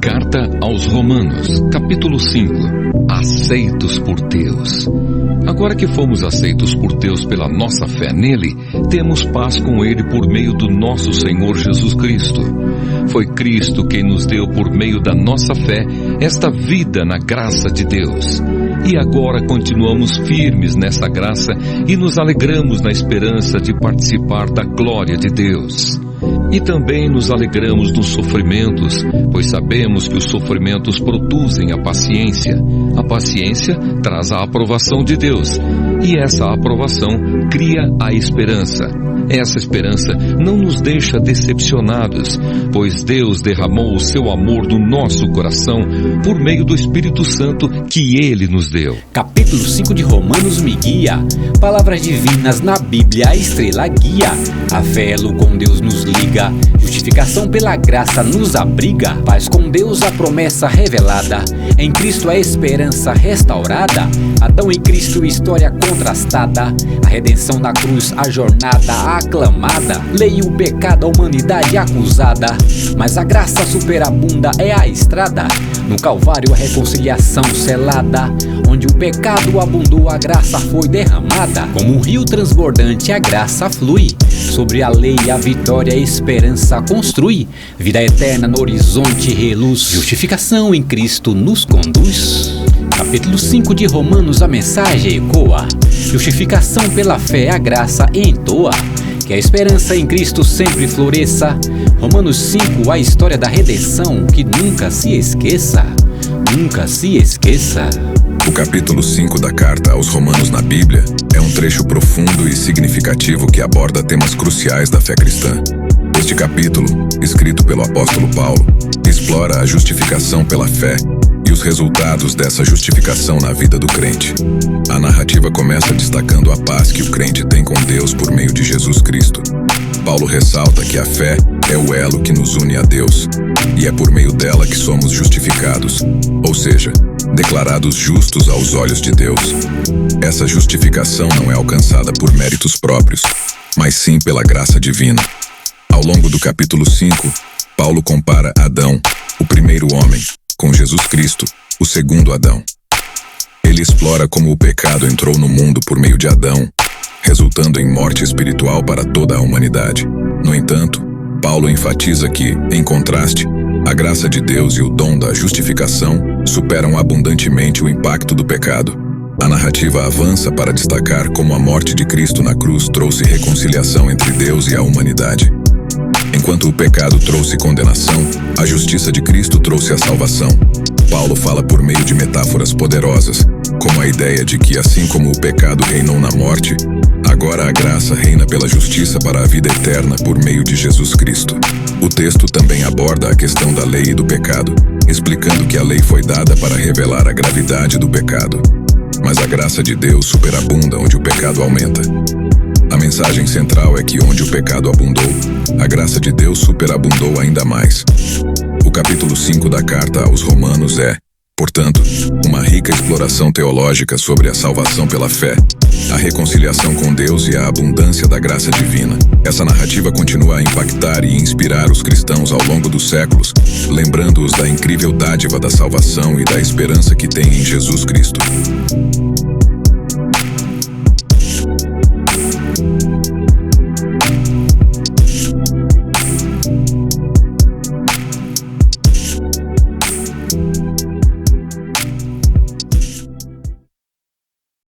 Carta aos Romanos, capítulo 5. Aceitos por Deus. Agora que fomos aceitos por Deus pela nossa fé nele, temos paz com ele por meio do nosso Senhor Jesus Cristo. Foi Cristo quem nos deu por meio da nossa fé esta vida na graça de Deus. E agora continuamos firmes nessa graça e nos alegramos na esperança de participar da glória de Deus. E também nos alegramos nos sofrimentos, pois sabemos que os sofrimentos produzem a paciência. A paciência traz a aprovação de Deus, e essa aprovação cria a esperança. Essa esperança não nos deixa decepcionados, pois Deus derramou o seu amor no nosso coração por meio do Espírito Santo que Ele nos deu. Capítulo 5 de Romanos me guia. Palavras divinas na Bíblia, a estrela guia. A fé elo com Deus nos liga. Justificação pela graça nos abriga. Paz com Deus, a promessa revelada. Em Cristo a esperança restaurada. Adão e Cristo, história contrastada. A redenção na cruz, a jornada aclamada. Lei e o pecado, a humanidade acusada. Mas a graça superabunda, é a estrada. No Calvário a reconciliação selada. Onde o pecado abundou, a graça foi derramada. Como um rio transbordante, a graça flui. Sobre a lei, a vitória, a esperança construi. Vida eterna no horizonte reluz. Justificação em Cristo nos conduz. Capítulo 5 de Romanos, a mensagem ecoa. Justificação pela fé, a graça entoa. Que a esperança em Cristo sempre floresça. Romanos 5, a história da redenção, que nunca se esqueça. Nunca se esqueça. O capítulo 5 da Carta aos Romanos na Bíblia é um trecho profundo e significativo que aborda temas cruciais da fé cristã. Este capítulo, escrito pelo apóstolo Paulo, explora a justificação pela fé e os resultados dessa justificação na vida do crente. A narrativa começa destacando a paz que o crente tem com Deus por meio de Jesus Cristo. Paulo ressalta que a fé é o elo que nos une a Deus, e é por meio dela que somos justificados, ou seja, declarados justos aos olhos de Deus. Essa justificação não é alcançada por méritos próprios, mas sim pela graça divina. Ao longo do capítulo 5, Paulo compara Adão, o primeiro homem, com Jesus Cristo, o segundo Adão. Ele explora como o pecado entrou no mundo por meio de Adão, resultando em morte espiritual para toda a humanidade. No entanto, Paulo enfatiza que, em contraste, a graça de Deus e o dom da justificação superam abundantemente o impacto do pecado. A narrativa avança para destacar como a morte de Cristo na cruz trouxe reconciliação entre Deus e a humanidade. Enquanto o pecado trouxe condenação, a justiça de Cristo trouxe a salvação. Paulo fala por meio de metáforas poderosas, como a ideia de que assim como o pecado reinou na morte, agora a graça reina pela justiça para a vida eterna por meio de Jesus Cristo. O texto também aborda a questão da lei e do pecado, explicando que a lei foi dada para revelar a gravidade do pecado. Mas a graça de Deus superabunda onde o pecado aumenta. A mensagem central é que onde o pecado abundou, a graça de Deus superabundou ainda mais. O capítulo 5 da Carta aos Romanos é, portanto, uma rica exploração teológica sobre a salvação pela fé, a reconciliação com Deus e a abundância da graça divina. Essa narrativa continua a impactar e inspirar os cristãos ao longo dos séculos, lembrando-os da incrível dádiva da salvação e da esperança que têm em Jesus Cristo.